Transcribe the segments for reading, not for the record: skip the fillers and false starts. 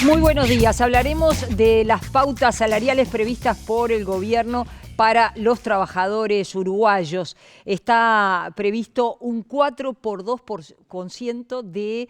Muy buenos días. Hablaremos de las pautas salariales previstas por el gobierno para los trabajadores uruguayos. Está previsto un 4,2% de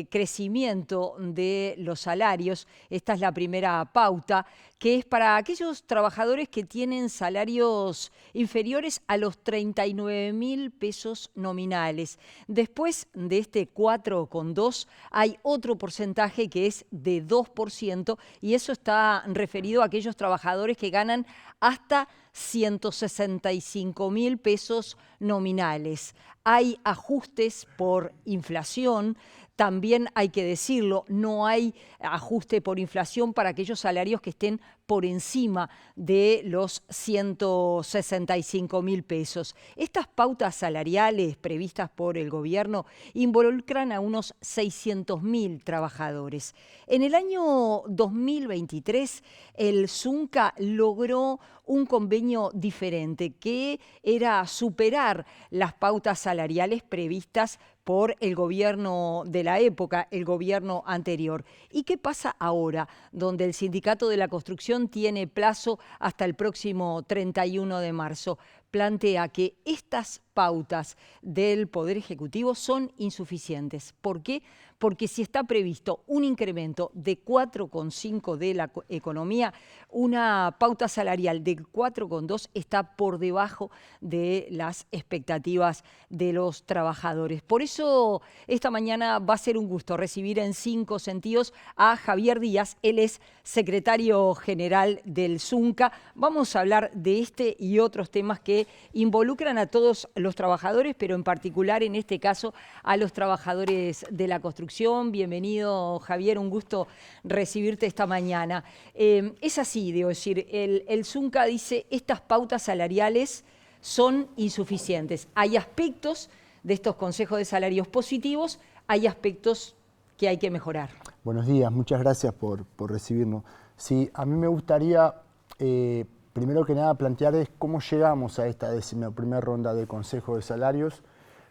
crecimiento de los salarios. Esta es la primera pauta, que es para aquellos trabajadores que tienen salarios inferiores a los 39.000 pesos nominales. Después de este 4,2 hay otro porcentaje que es de 2%, y eso está referido a aquellos trabajadores que ganan hasta 165.000 pesos nominales. Hay ajustes por inflación. También hay que decirlo, no hay ajuste por inflación para aquellos salarios que estén por encima de los 165.000 pesos. Estas pautas salariales previstas por el gobierno involucran a unos 600.000 trabajadores. En el año 2023, el Zunca logró un convenio diferente, que era superar las pautas salariales previstas por el gobierno de la época, el gobierno anterior. ¿Y qué pasa ahora, donde el Sindicato de la Construcción tiene plazo hasta el próximo 31 de marzo? Plantea que estas pautas del Poder Ejecutivo son insuficientes. ¿Por qué? Porque si está previsto un incremento de 4,5 de la economía, una pauta salarial de 4,2 está por debajo de las expectativas de los trabajadores. Por eso esta mañana va a ser un gusto recibir en 5 sentidos a Javier Díaz. Él es secretario general del Zunca. Vamos a hablar de este y otros temas que involucran a todos los trabajadores, pero en particular en este caso a los trabajadores de la construcción. Bienvenido, Javier, un gusto recibirte esta mañana. Es así, debo decir, el Zunca dice estas pautas salariales son insuficientes. Hay aspectos de estos consejos de salarios positivos, hay aspectos que hay que mejorar. Buenos días, muchas gracias por recibirnos. Sí, a mí me gustaría, primero que nada, plantear cómo llegamos a esta 11ª ronda del Consejo de Salarios,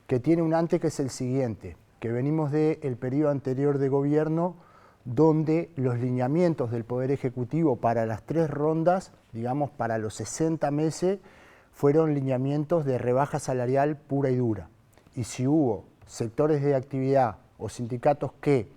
que tiene un antes, que es el siguiente, que venimos del periodo anterior de gobierno, donde los lineamientos del Poder Ejecutivo para las 3 rondas, digamos para los 60 meses, fueron lineamientos de rebaja salarial pura y dura. Y si hubo sectores de actividad o sindicatos que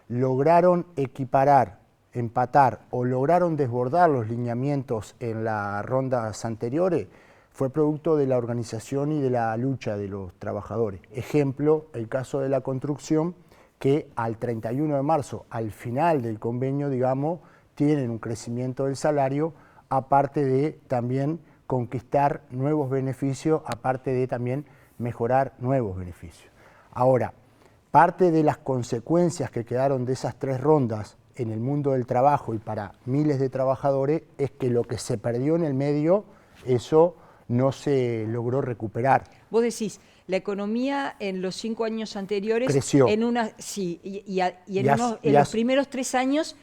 lograron equiparar, empatar o lograron desbordar los lineamientos en las rondas anteriores, fue producto de la organización y de la lucha de los trabajadores. Ejemplo, el caso de la construcción, que al 31 de marzo, al final del convenio, digamos, tienen un crecimiento del salario, aparte de también conquistar nuevos beneficios, aparte de también mejorar nuevos beneficios. Ahora, parte de las consecuencias que quedaron de esas 3 rondas en el mundo del trabajo y para miles de trabajadores es que lo que se perdió en el medio, eso no se logró recuperar. Vos decís, la economía en los 5 años anteriores creció. En los primeros 3 años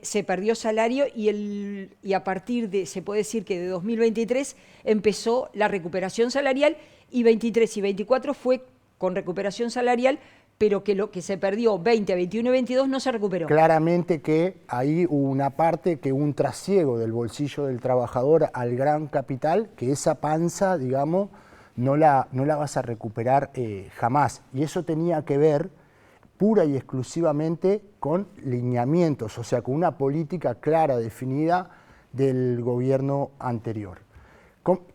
se perdió salario y a partir de, se puede decir que de 2023 empezó la recuperación salarial, y 23 y 24 fue con recuperación salarial, pero que lo que se perdió 20, 21 y 22 no se recuperó. Claramente que ahí hubo una parte, que un trasiego del bolsillo del trabajador al gran capital, que esa panza, digamos, no la vas a recuperar jamás. Y eso tenía que ver pura y exclusivamente con lineamientos, o sea, con una política clara, definida del gobierno anterior.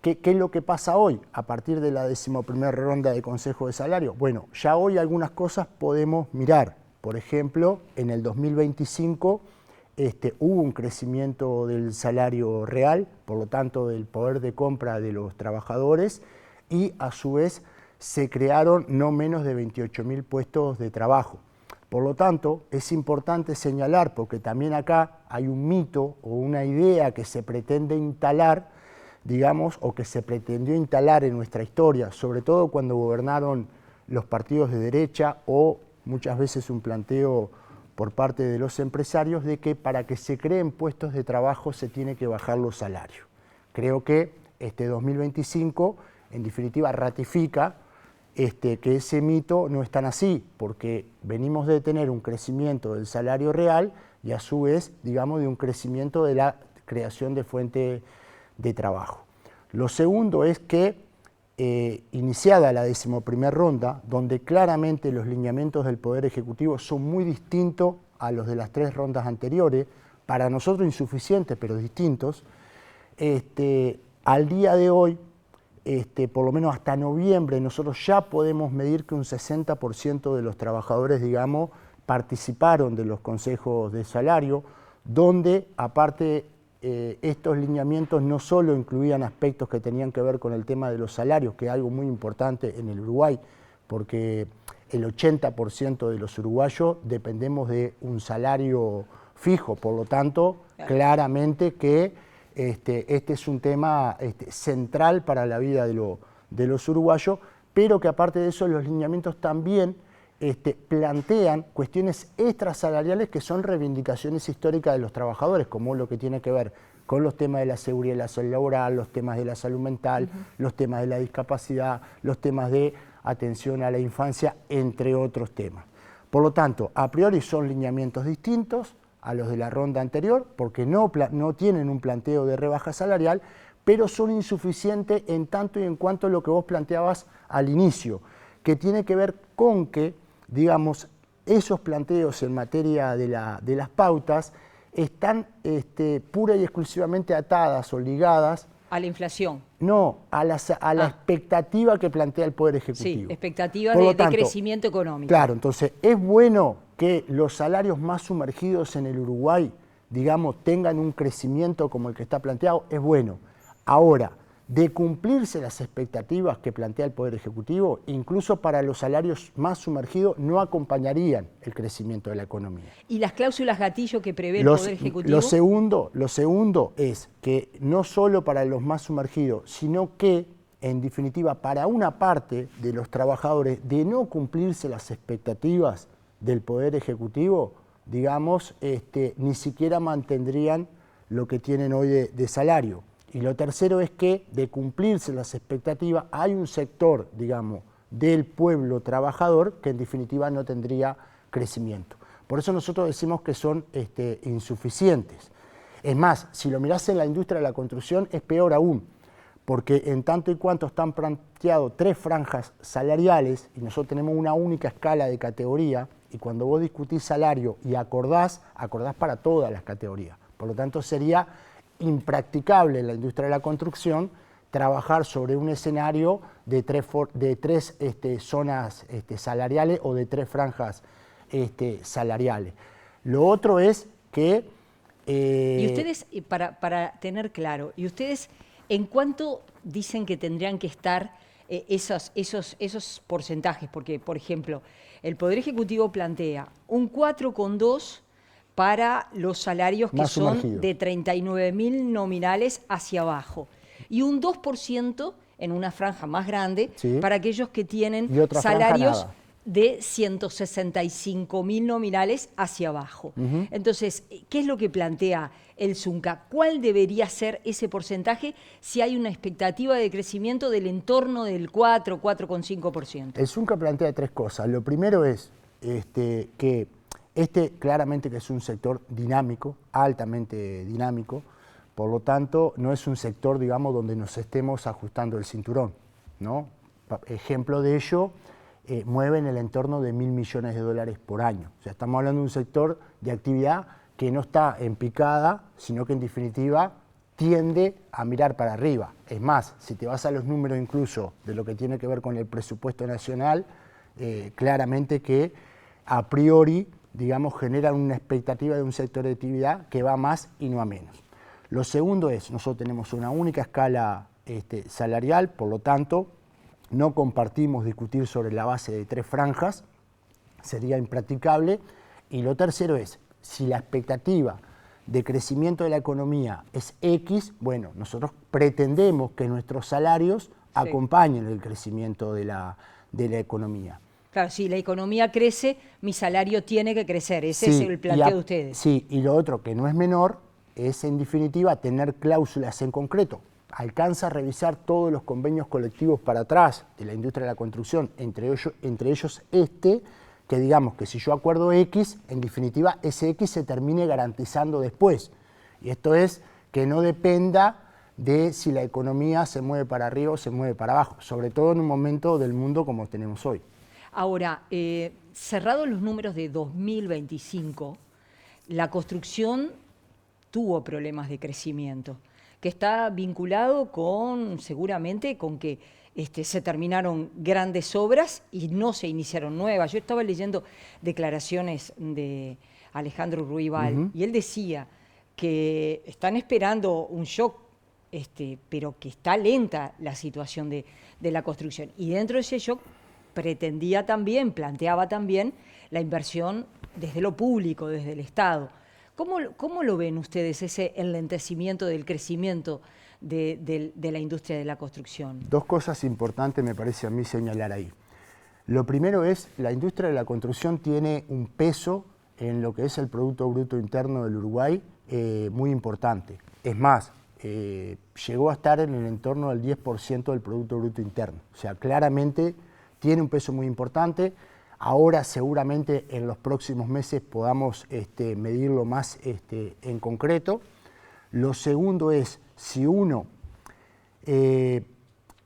¿Qué es lo que pasa hoy a partir de la 11ª ronda de Consejo de Salario? Bueno, ya hoy algunas cosas podemos mirar. Por ejemplo, en el 2025 hubo un crecimiento del salario real, por lo tanto del poder de compra de los trabajadores, y a su vez se crearon no menos de 28.000 puestos de trabajo. Por lo tanto, es importante señalar, porque también acá hay un mito o una idea que se pretende instalar, digamos, o que se pretendió instalar en nuestra historia, sobre todo cuando gobernaron los partidos de derecha, o muchas veces un planteo por parte de los empresarios de que para que se creen puestos de trabajo se tiene que bajar los salarios. Creo que este 2025, en definitiva, ratifica que ese mito no es tan así, porque venimos de tener un crecimiento del salario real y a su vez, digamos, de un crecimiento de la creación de fuente de trabajo. Lo segundo es que, iniciada la 11ª ronda, donde claramente los lineamientos del Poder Ejecutivo son muy distintos a los de las 3 rondas anteriores, para nosotros insuficientes, pero distintos, al día de hoy, por lo menos hasta noviembre, nosotros ya podemos medir que un 60% de los trabajadores, digamos, participaron de los consejos de salario, donde aparte estos lineamientos no solo incluían aspectos que tenían que ver con el tema de los salarios, que es algo muy importante en el Uruguay, porque el 80% de los uruguayos dependemos de un salario fijo, por lo tanto, claramente que este es un tema central para la vida de los uruguayos, pero que aparte de eso los lineamientos también plantean cuestiones extrasalariales que son reivindicaciones históricas de los trabajadores, como lo que tiene que ver con los temas de la seguridad y la salud laboral, los temas de la salud mental, los temas de la discapacidad, los temas de atención a la infancia, entre otros temas. Por lo tanto, a priori son lineamientos distintos a los de la ronda anterior, porque no tienen un planteo de rebaja salarial, pero son insuficientes en tanto y en cuanto a lo que vos planteabas al inicio, que tiene que ver con que, digamos, esos planteos en materia de las pautas están pura y exclusivamente atadas o ligadas a la inflación. No, a la expectativa que plantea el Poder Ejecutivo. Sí, expectativa de crecimiento económico. Claro, entonces es bueno que los salarios más sumergidos en el Uruguay, digamos, tengan un crecimiento como el que está planteado, es bueno. Ahora, de cumplirse las expectativas que plantea el Poder Ejecutivo, incluso para los salarios más sumergidos no acompañarían el crecimiento de la economía. ¿Y las cláusulas gatillo que prevé el Poder Ejecutivo? Lo segundo es que no solo para los más sumergidos, sino que, en definitiva, para una parte de los trabajadores, de no cumplirse las expectativas del Poder Ejecutivo, digamos, ni siquiera mantendrían lo que tienen hoy de salario. Y lo tercero es que, de cumplirse las expectativas, hay un sector, digamos, del pueblo trabajador que en definitiva no tendría crecimiento. Por eso nosotros decimos que son insuficientes. Es más, si lo mirás en la industria de la construcción es peor aún, porque en tanto y cuanto están planteados 3 franjas salariales y nosotros tenemos una única escala de categoría, y cuando vos discutís salario y acordás para todas las categorías. Por lo tanto, sería impracticable en la industria de la construcción trabajar sobre un escenario de tres zonas salariales o de 3 franjas salariales. Lo otro es que... Y ustedes, para tener claro, ¿y ustedes en cuánto dicen que tendrían que estar esos porcentajes? Porque, por ejemplo, el Poder Ejecutivo plantea un 4,2% para los salarios que son de 39.000 nominales hacia abajo, y un 2% en una franja más grande para aquellos que tienen salarios de 165.000 nominales hacia abajo. Entonces, ¿qué es lo que plantea el Zunca? ¿Cuál debería ser ese porcentaje si hay una expectativa de crecimiento del entorno del 4,5%? El Zunca plantea 3 cosas. Lo primero es que claramente que es un sector dinámico, altamente dinámico, por lo tanto no es un sector, digamos, donde nos estemos ajustando el cinturón, ¿no? Ejemplo de ello, mueve en el entorno de $1.000 millones por año. O sea, estamos hablando de un sector de actividad que no está en picada, sino que en definitiva tiende a mirar para arriba. Es más, si te vas a los números incluso de lo que tiene que ver con el presupuesto nacional, claramente que a priori, digamos, generan una expectativa de un sector de actividad que va a más y no a menos. Lo segundo es, nosotros tenemos una única escala salarial, por lo tanto, no compartimos discutir sobre la base de 3 franjas, sería impracticable. Y lo tercero es, si la expectativa de crecimiento de la economía es X, bueno, nosotros pretendemos que nuestros salarios acompañen el crecimiento de la economía. Claro, si la economía crece, mi salario tiene que crecer. Ese es el planteo de ustedes. Sí, y lo otro que no es menor es, en definitiva, tener cláusulas en concreto, alcanza a revisar todos los convenios colectivos para atrás de la industria de la construcción, entre ellos que digamos que si yo acuerdo X, en definitiva ese X se termine garantizando después. Y esto es que no dependa de si la economía se mueve para arriba o se mueve para abajo, sobre todo en un momento del mundo como tenemos hoy. Ahora, cerrados los números de 2025, la construcción tuvo problemas de crecimiento, que está vinculado seguramente con que se terminaron grandes obras y no se iniciaron nuevas. Yo estaba leyendo declaraciones de Alejandro Ruibal y él decía que están esperando un shock, pero que está lenta la situación de la construcción. Y dentro de ese shock planteaba también la inversión desde lo público, desde el Estado. ¿Cómo lo ven ustedes ese enlentecimiento del crecimiento de la industria de la construcción? Dos cosas importantes me parece a mí señalar ahí. Lo primero es, la industria de la construcción tiene un peso en lo que es el Producto Bruto Interno del Uruguay muy importante. Es más, llegó a estar en el entorno del 10% del Producto Bruto Interno. O sea, claramente tiene un peso muy importante. Ahora seguramente en los próximos meses podamos medirlo más en concreto. Lo segundo es, si uno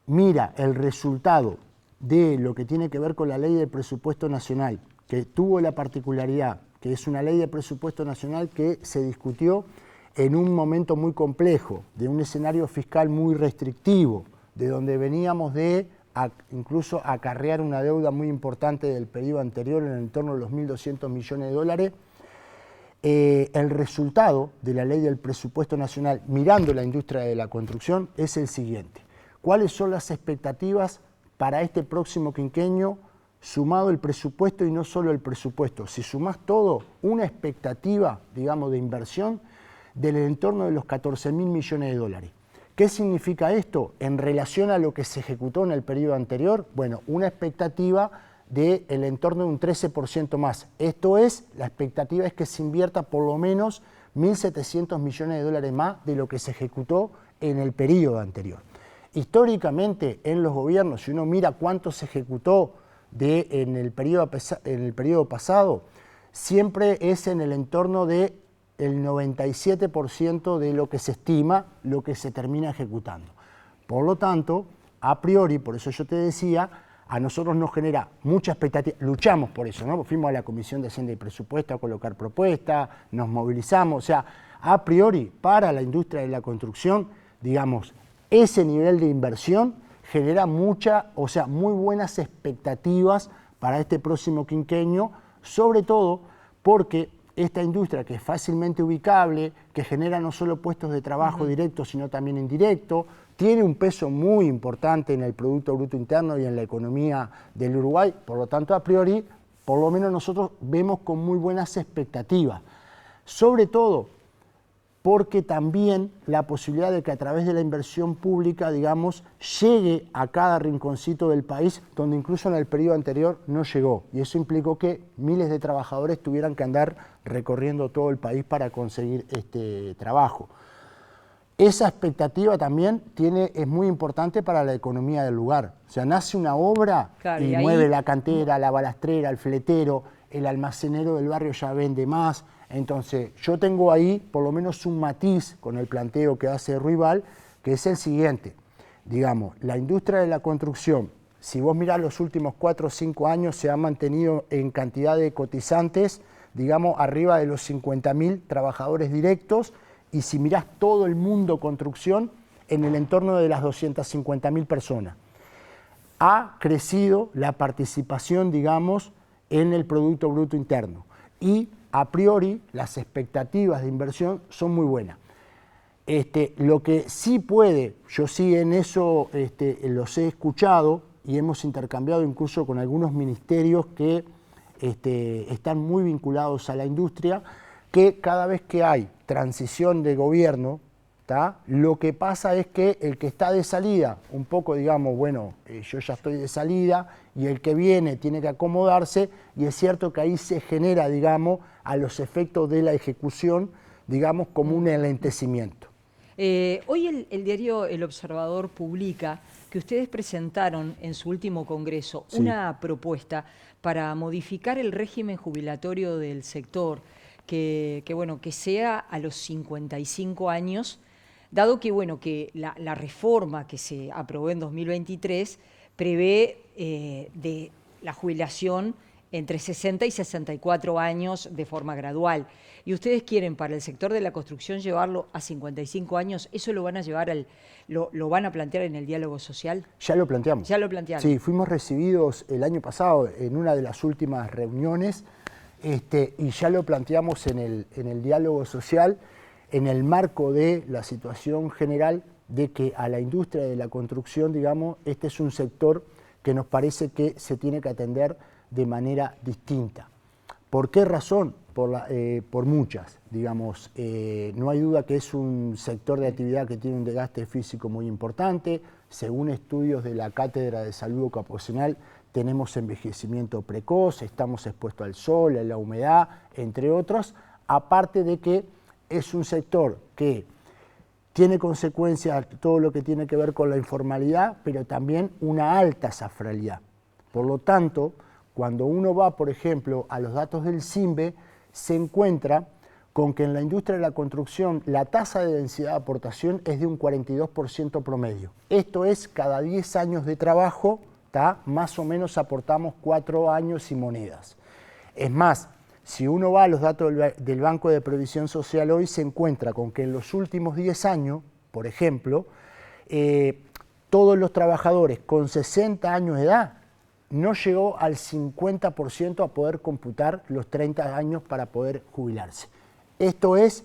mira el resultado de lo que tiene que ver con la Ley de Presupuesto Nacional, que tuvo la particularidad, que es una ley de presupuesto nacional que se discutió en un momento muy complejo, de un escenario fiscal muy restrictivo, de donde veníamos de incluso acarrear una deuda muy importante del periodo anterior en el entorno de los 1.200 millones de dólares. El resultado de la ley del presupuesto nacional, mirando la industria de la construcción, es el siguiente. ¿Cuáles son las expectativas para este próximo quinquenio, sumado el presupuesto y no solo el presupuesto? Si sumás todo, una expectativa, digamos, de inversión del entorno de los 14.000 millones de dólares. ¿Qué significa esto en relación a lo que se ejecutó en el periodo anterior? Bueno, una expectativa del entorno de un 13% más. Esto es, la expectativa es que se invierta por lo menos 1.700 millones de dólares más de lo que se ejecutó en el periodo anterior. Históricamente, en los gobiernos, si uno mira cuánto se ejecutó en el periodo pasado, siempre es en el entorno de el 97% de lo que se estima, lo que se termina ejecutando. Por lo tanto, a priori, por eso yo te decía, a nosotros nos genera mucha expectativa, luchamos por eso, ¿no? Fuimos a la Comisión de Hacienda y Presupuesto a colocar propuestas, nos movilizamos, o sea, a priori, para la industria de la construcción, digamos, ese nivel de inversión genera muy buenas expectativas para este próximo quinquenio, sobre todo porque esta industria que es fácilmente ubicable, que genera no solo puestos de trabajo directos, sino también indirectos, tiene un peso muy importante en el Producto Bruto Interno y en la economía del Uruguay. Por lo tanto, a priori, por lo menos nosotros vemos con muy buenas expectativas. Sobre todo porque también la posibilidad de que a través de la inversión pública, digamos, llegue a cada rinconcito del país, donde incluso en el periodo anterior no llegó. Y eso implicó que miles de trabajadores tuvieran que andar recorriendo todo el país para conseguir este trabajo. Esa expectativa también es muy importante para la economía del lugar. O sea, nace una obra y mueve la cantera, la balastrera, el fletero, el almacenero del barrio ya vende más. Entonces, yo tengo ahí por lo menos un matiz con el planteo que hace Ruibal, que es el siguiente. Digamos, la industria de la construcción, si vos mirás los últimos 4 o 5 años, se ha mantenido en cantidad de cotizantes, digamos, arriba de los 50.000 trabajadores directos, y si mirás todo el mundo construcción, en el entorno de las 250.000 personas. Ha crecido la participación, digamos, en el Producto Bruto Interno, y a priori las expectativas de inversión son muy buenas. Lo que sí puede, yo sí en eso los he escuchado y hemos intercambiado incluso con algunos ministerios que están muy vinculados a la industria, que cada vez que hay transición de gobierno, lo que pasa es que el que está de salida, un poco digamos, bueno, yo ya estoy de salida y el que viene tiene que acomodarse, y es cierto que ahí se genera, digamos, a los efectos de la ejecución, digamos, como un enlentecimiento. Hoy el diario El Observador publica que ustedes presentaron en su último congreso una propuesta para modificar el régimen jubilatorio del sector, bueno, que sea a los 55 años, dado que, bueno, que la reforma que se aprobó en 2023 prevé de la jubilación entre 60 y 64 años de forma gradual. Y ustedes quieren para el sector de la construcción llevarlo a 55 años, ¿eso lo van a llevar lo van a plantear en el diálogo social? Ya lo planteamos. Ya lo plantearon. Sí, fuimos recibidos el año pasado en una de las últimas reuniones y ya lo planteamos en el diálogo social en el marco de la situación general de que a la industria de la construcción, digamos, este es un sector que nos parece que se tiene que atender de manera distinta. ¿Por qué razón? Por muchas, digamos. No hay duda que es un sector de actividad que tiene un desgaste físico muy importante. Según estudios de la Cátedra de Salud Ocupacional, tenemos envejecimiento precoz, estamos expuestos al sol, a la humedad, entre otros, aparte de que es un sector que tiene consecuencias todo lo que tiene que ver con la informalidad, pero también una alta safralidad. Por lo tanto, cuando uno va, por ejemplo, a los datos del CINVE, se encuentra con que en la industria de la construcción la tasa de densidad de aportación es de un 42% promedio. Esto es, cada 10 años de trabajo, más o menos aportamos 4 años y monedas. Es más, si uno va a los datos del Banco de Previsión Social hoy, se encuentra con que en los últimos 10 años, por ejemplo, todos los trabajadores con 60 años de edad no llegó al 50% a poder computar los 30 años para poder jubilarse. Esto es,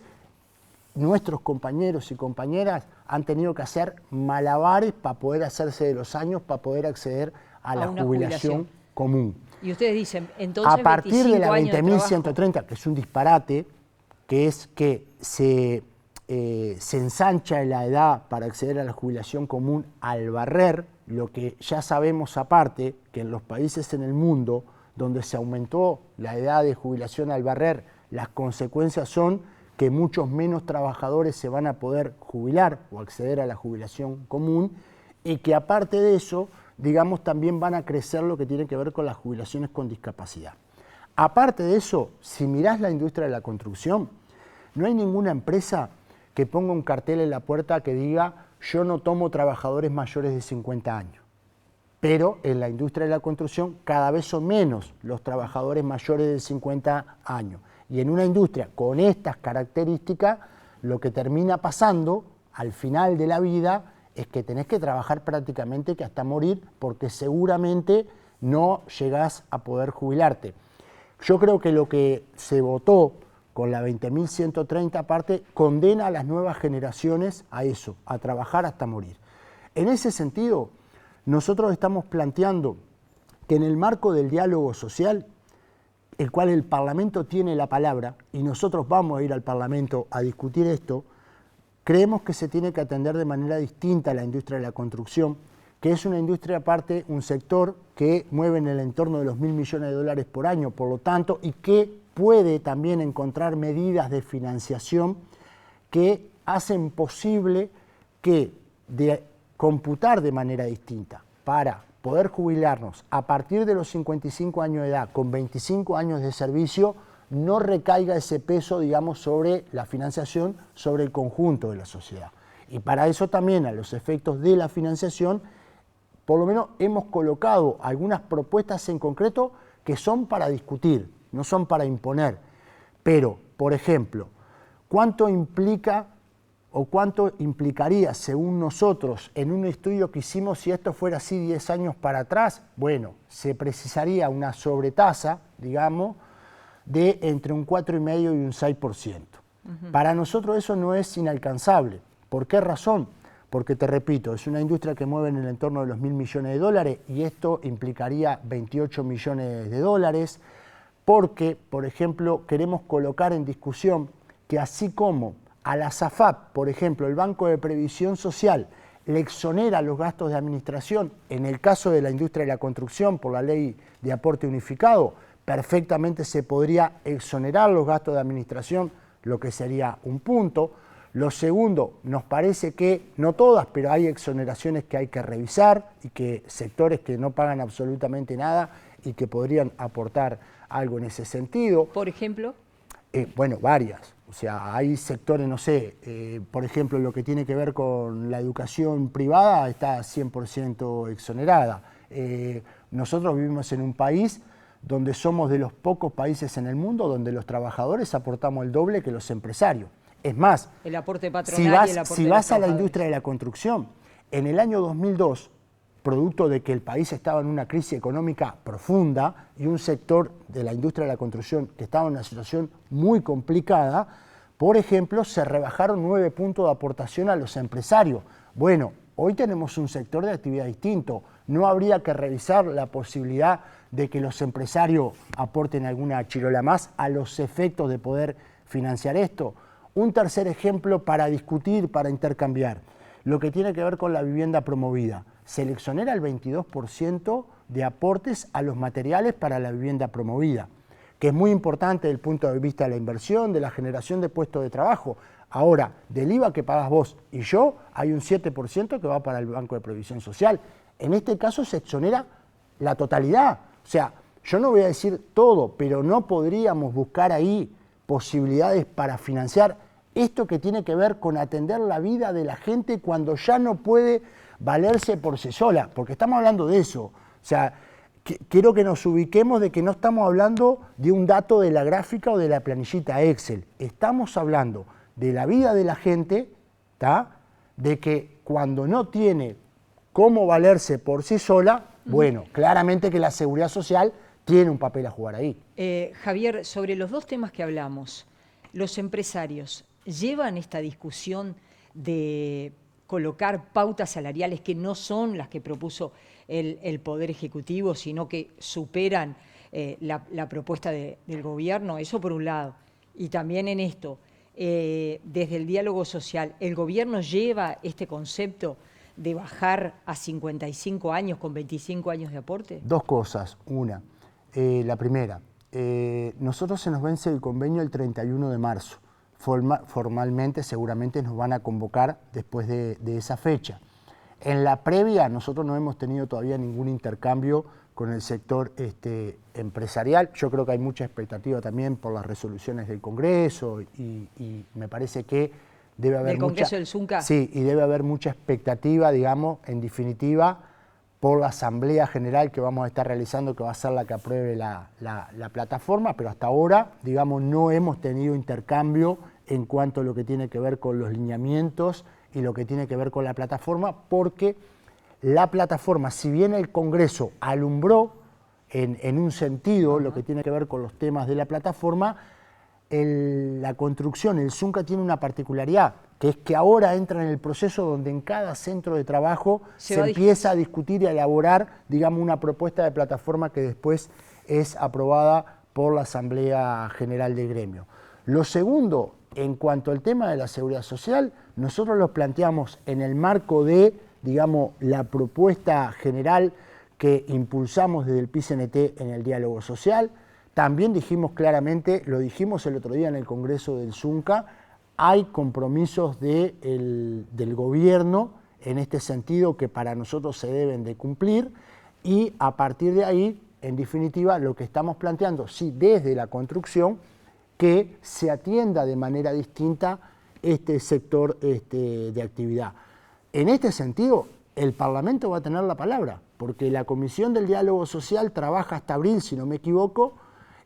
nuestros compañeros y compañeras han tenido que hacer malabares para poder hacerse de los años, para poder acceder a la jubilación común. Y ustedes dicen, entonces, a partir de la 20.130, que es un disparate, que es que se ensancha la edad para acceder a la jubilación común al barrer, lo que ya sabemos aparte, que en los países en el mundo donde se aumentó la edad de jubilación al barrer, las consecuencias son que muchos menos trabajadores se van a poder jubilar o acceder a la jubilación común, y que aparte de eso, digamos, también van a crecer lo que tiene que ver con las jubilaciones con discapacidad. Aparte de eso, si mirás la industria de la construcción, no hay ninguna empresa que ponga un cartel en la puerta que diga yo no tomo trabajadores mayores de 50 años. Pero en la industria de la construcción cada vez son menos los trabajadores mayores de 50 años. Y en una industria con estas características, lo que termina pasando al final de la vida es que tenés que trabajar prácticamente que hasta morir, porque seguramente no llegás a poder jubilarte. Yo creo que lo que se votó con la 20.130 aparte condena a las nuevas generaciones a eso, a trabajar hasta morir. En ese sentido, nosotros estamos planteando que en el marco del diálogo social, el cual el Parlamento tiene la palabra, y nosotros vamos a ir al Parlamento a discutir esto, creemos que se tiene que atender de manera distinta a la industria de la construcción, que es una industria aparte, un sector que mueve en el entorno de los $1.000 millones de dólares por año, por lo tanto, y que puede también encontrar medidas de financiación que hacen posible que computar de manera distinta para poder jubilarnos a partir de los 55 años de edad con 25 años de servicio, no recaiga ese peso, digamos, sobre la financiación, sobre el conjunto de la sociedad. Y para eso también, a los efectos de la financiación, por lo menos hemos colocado algunas propuestas en concreto que son para discutir, no son para imponer. Pero, por ejemplo, ¿cuánto implica o cuánto implicaría, según nosotros, en un estudio que hicimos, si esto fuera así 10 años para atrás? Bueno, se precisaría una sobretasa, digamos, de entre un 4,5 y un 6%. Para nosotros eso no es inalcanzable. ¿Por qué razón? Porque, te repito, es una industria que mueve en el entorno de los $1.000 millones de dólares y esto implicaría 28 millones de dólares, porque, por ejemplo, queremos colocar en discusión que así como a la SAFAP, por ejemplo, el Banco de Previsión Social, le exonera los gastos de administración, en el caso de la industria de la construcción, por la ley de aporte unificado, perfectamente se podría exonerar los gastos de administración, lo que sería un punto. Lo segundo, nos parece que, no todas, pero hay exoneraciones que hay que revisar y que sectores que no pagan absolutamente nada y que podrían aportar algo en ese sentido. Por ejemplo. Bueno, varias. O sea, hay sectores, no sé, por ejemplo, lo que tiene que ver con la educación privada está 100% exonerada. Nosotros vivimos en un país donde somos de los pocos países en el mundo donde los trabajadores aportamos el doble que los empresarios. Es más, el aporte patronal y el aporte si vas a la industria de la construcción, en el año 2002, producto de que el país estaba en una crisis económica profunda y un sector de la industria de la construcción que estaba en una situación muy complicada, por ejemplo, se rebajaron 9 puntos de aportación a los empresarios. Bueno, hoy tenemos un sector de actividad distinto. ¿No habría que revisar la posibilidad de que los empresarios aporten alguna chirola más a los efectos de poder financiar esto? Un tercer ejemplo para discutir, para intercambiar, lo que tiene que ver con la vivienda promovida. Se le exonera el 22% de aportes a los materiales para la vivienda promovida, que es muy importante desde el punto de vista de la inversión, de la generación de puestos de trabajo. Ahora, del IVA que pagas vos y yo, hay un 7% que va para el Banco de Previsión Social. En este caso se exonera la totalidad. O sea, yo no voy a decir todo, pero no podríamos buscar ahí posibilidades para financiar esto que tiene que ver con atender la vida de la gente cuando ya no puede valerse por sí sola, porque estamos hablando de eso. O sea, quiero que nos ubiquemos de que no estamos hablando de un dato de la gráfica o de la planillita Excel. Estamos hablando de la vida de la gente, ¿tá? De que cuando no tiene cómo valerse por sí sola, bueno, claramente que la seguridad social tiene un papel a jugar ahí. Javier, sobre los dos temas que hablamos, los empresarios llevan esta discusión de colocar pautas salariales que no son las que propuso el Poder Ejecutivo, sino que superan la propuesta del gobierno, eso por un lado. Y también en esto, desde el diálogo social, ¿el gobierno lleva este concepto de bajar a 55 años con 25 años de aporte? Dos cosas. Una, la primera, nosotros se nos vence el convenio el 31 de marzo. Formalmente seguramente nos van a convocar después de esa fecha. En la previa nosotros no hemos tenido todavía ningún intercambio con el sector empresarial. Yo creo que hay mucha expectativa también por las resoluciones del Congreso y me parece que debe haber ¿Del Congreso del Zunca? Sí, y debe haber mucha expectativa, digamos, en definitiva, por la Asamblea General que vamos a estar realizando, que va a ser la que apruebe la plataforma, pero hasta ahora, digamos, no hemos tenido intercambio en cuanto a lo que tiene que ver con los lineamientos y lo que tiene que ver con la plataforma, porque la plataforma, si bien el Congreso alumbró en un sentido lo que tiene que ver con los temas de la plataforma, la construcción, el Zunca tiene una particularidad, que es que ahora entra en el proceso donde en cada centro de trabajo se empieza a discutir y a elaborar, digamos, una propuesta de plataforma que después es aprobada por la Asamblea General del Gremio. Lo segundo, en cuanto al tema de la seguridad social, nosotros lo planteamos en el marco de, digamos, la propuesta general que impulsamos desde el PICNT en el diálogo social. También dijimos claramente, lo dijimos el otro día en el Congreso del Zunca, hay compromisos del gobierno en este sentido que para nosotros se deben de cumplir y a partir de ahí, en definitiva, lo que estamos planteando, sí, desde la construcción, que se atienda de manera distinta este sector de actividad. En este sentido, el Parlamento va a tener la palabra, porque la Comisión del Diálogo Social trabaja hasta abril, si no me equivoco,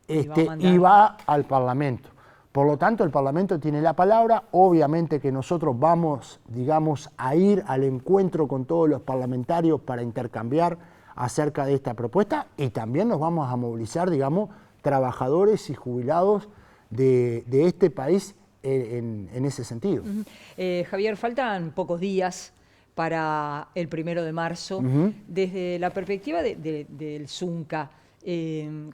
y va al Parlamento. Por lo tanto, el Parlamento tiene la palabra. Obviamente que nosotros vamos, digamos, a ir al encuentro con todos los parlamentarios para intercambiar acerca de esta propuesta y también nos vamos a movilizar, digamos, trabajadores y jubilados de este país en ese sentido. Javier, faltan pocos días para el 1 de marzo. Desde la perspectiva del Zunca,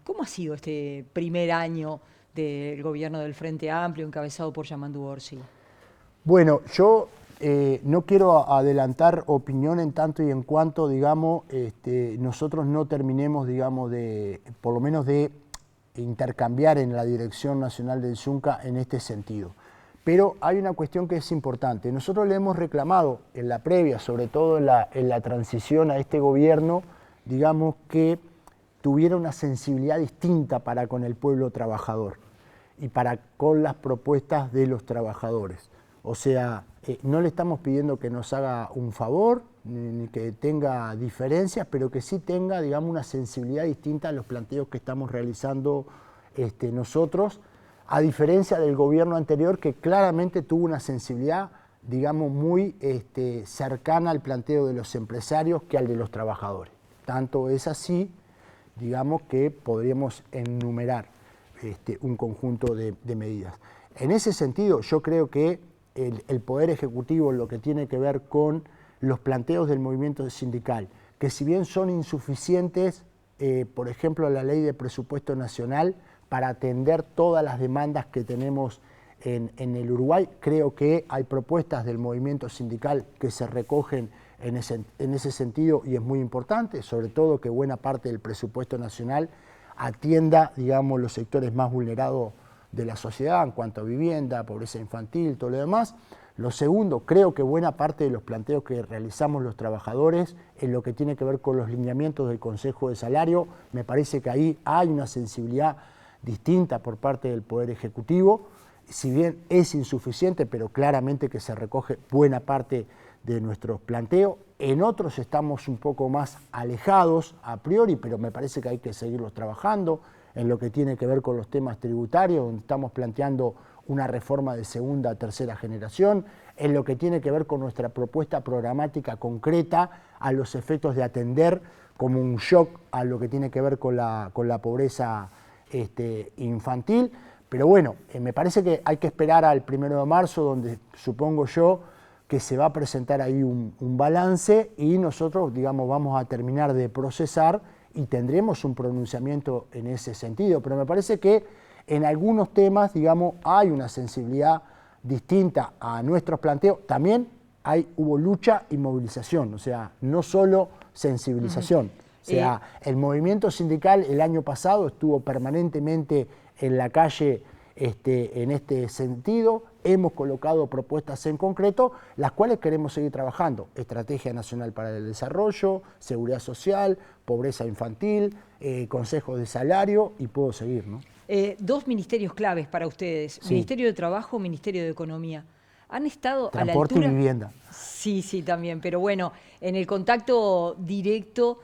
¿cómo ha sido este primer año del gobierno del Frente Amplio encabezado por Yamandu Orsi? Bueno, yo no quiero adelantar opinión en tanto y en cuanto, digamos, nosotros no terminemos, digamos, por lo menos de intercambiar en la Dirección Nacional del Zunca en este sentido. pero hay una cuestión que es importante. Nosotros le hemos reclamado en la previa, sobre todo en la transición a este gobierno, digamos que tuviera una sensibilidad distinta para con el pueblo trabajador y para con las propuestas de los trabajadores. O sea, no le estamos pidiendo que nos haga un favor, ni que tenga diferencias, pero que sí tenga, digamos, una sensibilidad distinta a los planteos que estamos realizando nosotros, a diferencia del gobierno anterior, que claramente tuvo una sensibilidad, digamos, muy cercana al planteo de los empresarios que al de los trabajadores. Tanto es así, digamos, que podríamos enumerar un conjunto de medidas. En ese sentido, yo creo que el Poder Ejecutivo, lo que tiene que ver con los planteos del movimiento sindical, que si bien son insuficientes, por ejemplo, la Ley de Presupuesto Nacional, para atender todas las demandas que tenemos en el Uruguay, creo que hay propuestas del movimiento sindical que se recogen en ese sentido y es muy importante, sobre todo que buena parte del presupuesto nacional atienda, digamos, los sectores más vulnerados de la sociedad en cuanto a vivienda, pobreza infantil, todo lo demás. Lo segundo, creo que buena parte de los planteos que realizamos los trabajadores en lo que tiene que ver con los lineamientos del Consejo de Salario, me parece que ahí hay una sensibilidad distinta por parte del Poder Ejecutivo, si bien es insuficiente, pero claramente que se recoge buena parte de nuestros planteos. En otros estamos un poco más alejados a priori, pero me parece que hay que seguirlos trabajando en lo que tiene que ver con los temas tributarios, donde estamos planteando una reforma de segunda a tercera generación, en lo que tiene que ver con nuestra propuesta programática concreta a los efectos de atender como un shock a lo que tiene que ver con la pobreza infantil. Pero bueno, me parece que hay que esperar al 1 de marzo, donde supongo yo que se va a presentar ahí un balance y nosotros, digamos, vamos a terminar de procesar y tendremos un pronunciamiento en ese sentido. Pero me parece que en algunos temas, digamos, hay una sensibilidad distinta a nuestros planteos. También hubo lucha y movilización, o sea, no solo sensibilización. O sea, el movimiento sindical el año pasado estuvo permanentemente en la calle en este sentido. Hemos colocado propuestas en concreto, las cuales queremos seguir trabajando. Estrategia Nacional para el Desarrollo, Seguridad Social, Pobreza Infantil, Consejo de Salario, y puedo seguir, ¿no? Dos ministerios claves para ustedes, sí. Ministerio de Trabajo, Ministerio de Economía. ¿Han estado a la altura? Transporte y vivienda. Sí, sí, también, pero bueno, en el contacto directo,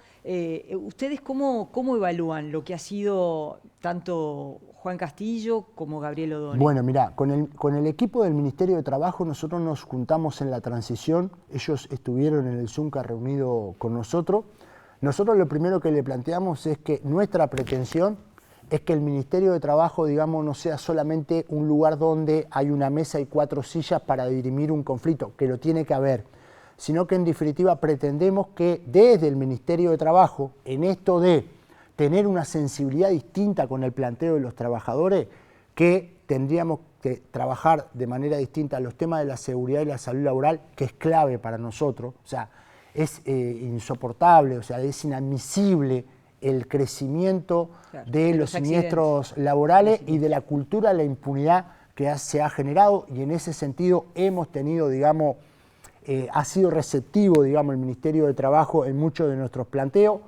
¿ustedes cómo evalúan lo que ha sido tanto Juan Castillo como Gabriel Odone? Bueno, mirá, con el equipo del Ministerio de Trabajo nosotros nos juntamos en la transición, ellos estuvieron en el Zunca reunido con nosotros. Nosotros lo primero que le planteamos es que nuestra pretensión es que el Ministerio de Trabajo, digamos, no sea solamente un lugar donde hay una mesa y 4 sillas para dirimir un conflicto, que lo tiene que haber, sino que en definitiva pretendemos que desde el Ministerio de Trabajo, en esto de tener una sensibilidad distinta con el planteo de los trabajadores, que tendríamos que trabajar de manera distinta los temas de la seguridad y la salud laboral, que es clave para nosotros. O sea, es insoportable, o sea, es inadmisible el crecimiento de los siniestros laborales y de la cultura de la impunidad que se ha generado, y en ese sentido hemos tenido, digamos, ha sido receptivo, digamos, el Ministerio de Trabajo en muchos de nuestros planteos.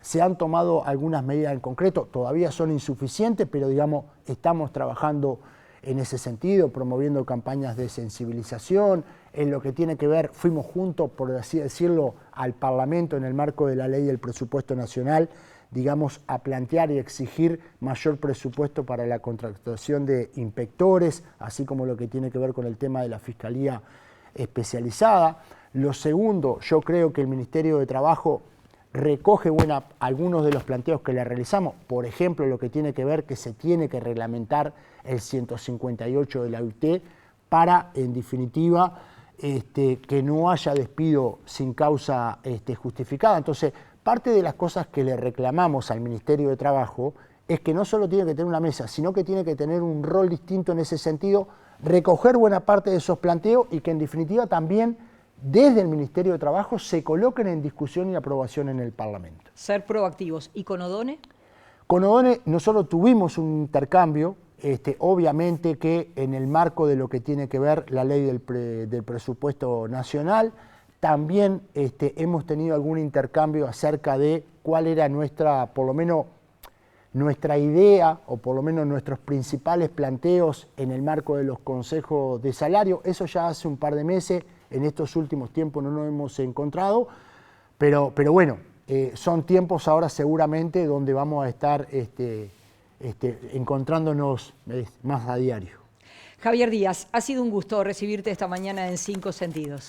Se han tomado algunas medidas en concreto, todavía son insuficientes, pero digamos, estamos trabajando en ese sentido, promoviendo campañas de sensibilización, en lo que tiene que ver, fuimos juntos, por así decirlo, al Parlamento en el marco de la Ley del Presupuesto Nacional, digamos, a plantear y exigir mayor presupuesto para la contratación de inspectores, así como lo que tiene que ver con el tema de la Fiscalía especializada. Lo segundo, yo creo que el Ministerio de Trabajo recoge algunos de los planteos que le realizamos, por ejemplo, lo que tiene que ver que se tiene que reglamentar el 158 de la OIT para, en definitiva, que no haya despido sin causa justificada. Entonces, parte de las cosas que le reclamamos al Ministerio de Trabajo es que no solo tiene que tener una mesa, sino que tiene que tener un rol distinto en ese sentido, recoger buena parte de esos planteos y que en definitiva también desde el Ministerio de Trabajo se coloquen en discusión y aprobación en el Parlamento. Ser proactivos. ¿Y con Odone? Con Odone nosotros tuvimos un intercambio obviamente que en el marco de lo que tiene que ver la ley del presupuesto nacional, también hemos tenido algún intercambio acerca de cuál era por lo menos nuestra idea, o por lo menos nuestros principales planteos en el marco de los consejos de salario. Eso ya hace un par de meses, en estos últimos tiempos no nos hemos encontrado, pero bueno, son tiempos ahora seguramente donde vamos a estar encontrándonos más a diario. Javier Díaz, ha sido un gusto recibirte esta mañana en Cinco Sentidos.